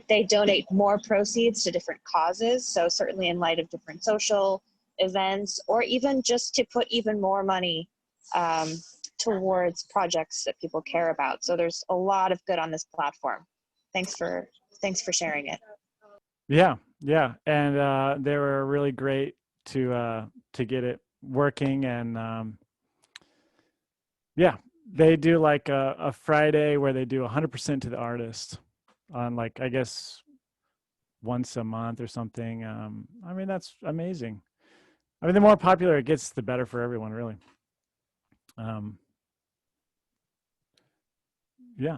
they donate more proceeds to different causes. So certainly in light of different social events, or even just to put even more money towards projects that people care about. So there's a lot of good on this platform. Thanks for sharing it. Yeah, and they were really great to get it working, and they do like a Friday where they do 100% to the artist on, like, I guess once a month or something. That's amazing. The more popular it gets, the better for everyone, really.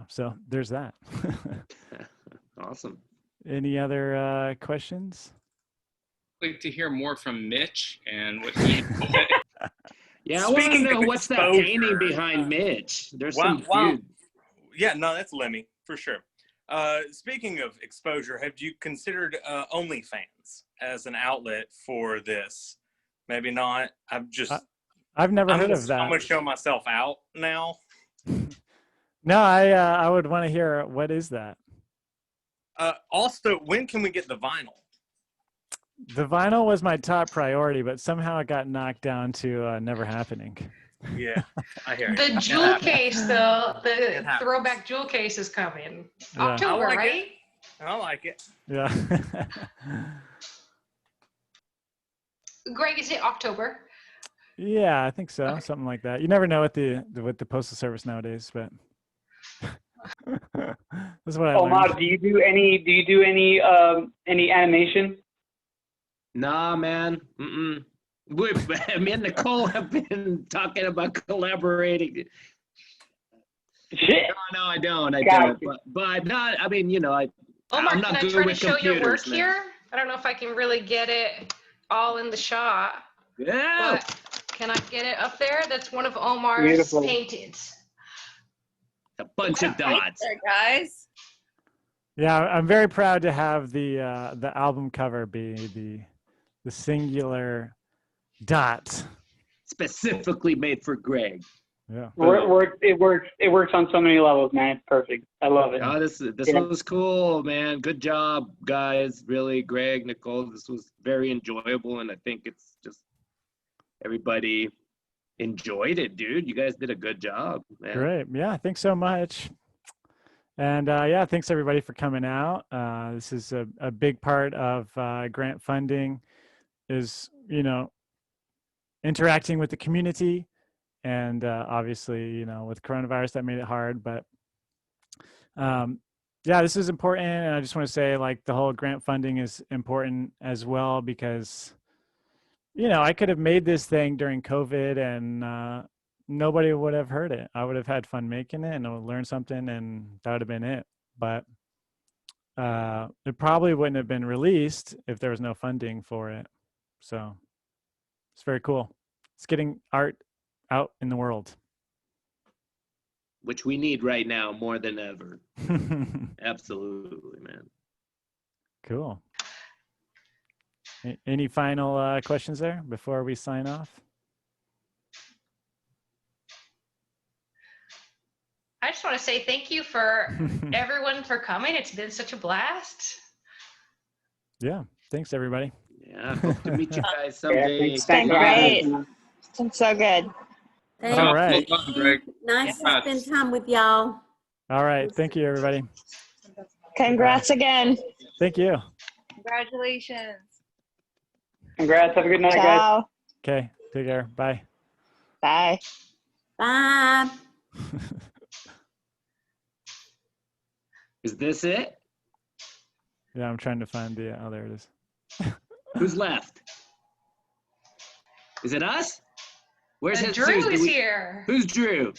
So there's that. Awesome. Any other questions? I'd like to hear more from Mitch and what he. Yeah, I want to know what's that painting behind Mitch. There's some feud. Yeah, no, that's Lemmy for sure. Speaking of exposure, have you considered OnlyFans as an outlet for this? Maybe not. I've never heard of that. I'm gonna show myself out now. No, I would want to hear, what is that? Also, when can we get the vinyl? The vinyl was my top priority, but somehow it got knocked down to never happening. Yeah, I hear it. The jewel case, though, the throwback jewel case is coming. Yeah. October, I like right? I like it. Yeah. Greg, is it October? Yeah, I think so. Okay. Something like that. You never know with the postal service nowadays, but that's what I learned. Omar, do you do any animation? Nah, man. Me and Nicole have been talking about collaborating. Shit. No, I don't. I Gotcha. don't. But not. I mean, Omar, I'm not can I good try to with show your work computers, man. here? I don't know if I can really get it all in the shot, Yeah. but can I get it up there? That's one of Omar's Beautiful. paintings. A bunch of Right dots. there, guys. Yeah, I'm very proud to have the album cover be the singular dot. Specifically made for Greg. Yeah. It works on so many levels, man. It's perfect. I love it. Oh, this Yeah. was cool, man. Good job, guys. Really, Greg, Nicole. This was very enjoyable, and I think it's just everybody enjoyed it, dude. You guys did a good job, man. Great. Yeah, thanks so much. And yeah, thanks everybody for coming out. This is a big part of grant funding is, interacting with the community. And obviously, with coronavirus, that made it hard. But yeah, this is important. And I just want to say, like, the whole grant funding is important as well because, I could have made this thing during COVID and nobody would have heard it. I would have had fun making it and I would learn something and that would have been it. But it probably wouldn't have been released if there was no funding for it. So it's very cool. It's getting art out in the world. Which we need right now more than ever. Absolutely, man. Cool. Any final questions there before we sign off? I just want to say thank you for everyone for coming. It's been such a blast. Yeah. Thanks, everybody. Yeah, hope to meet you guys Yeah, someday. It's been great. It's been so good. Thank All right. Well done, Greg. Nice Yeah. to spend time with y'all. All right. Thank you, everybody. Congrats again. Thank you. Congratulations. Congrats. Have a good night, guys. Ciao. Okay. Take care. Bye. Bye. Bye. Is this it? Yeah, I'm trying to find the. Oh, there it is. Who's left? Is it us? Where's And Jesus? Drew is here. Who's Drew?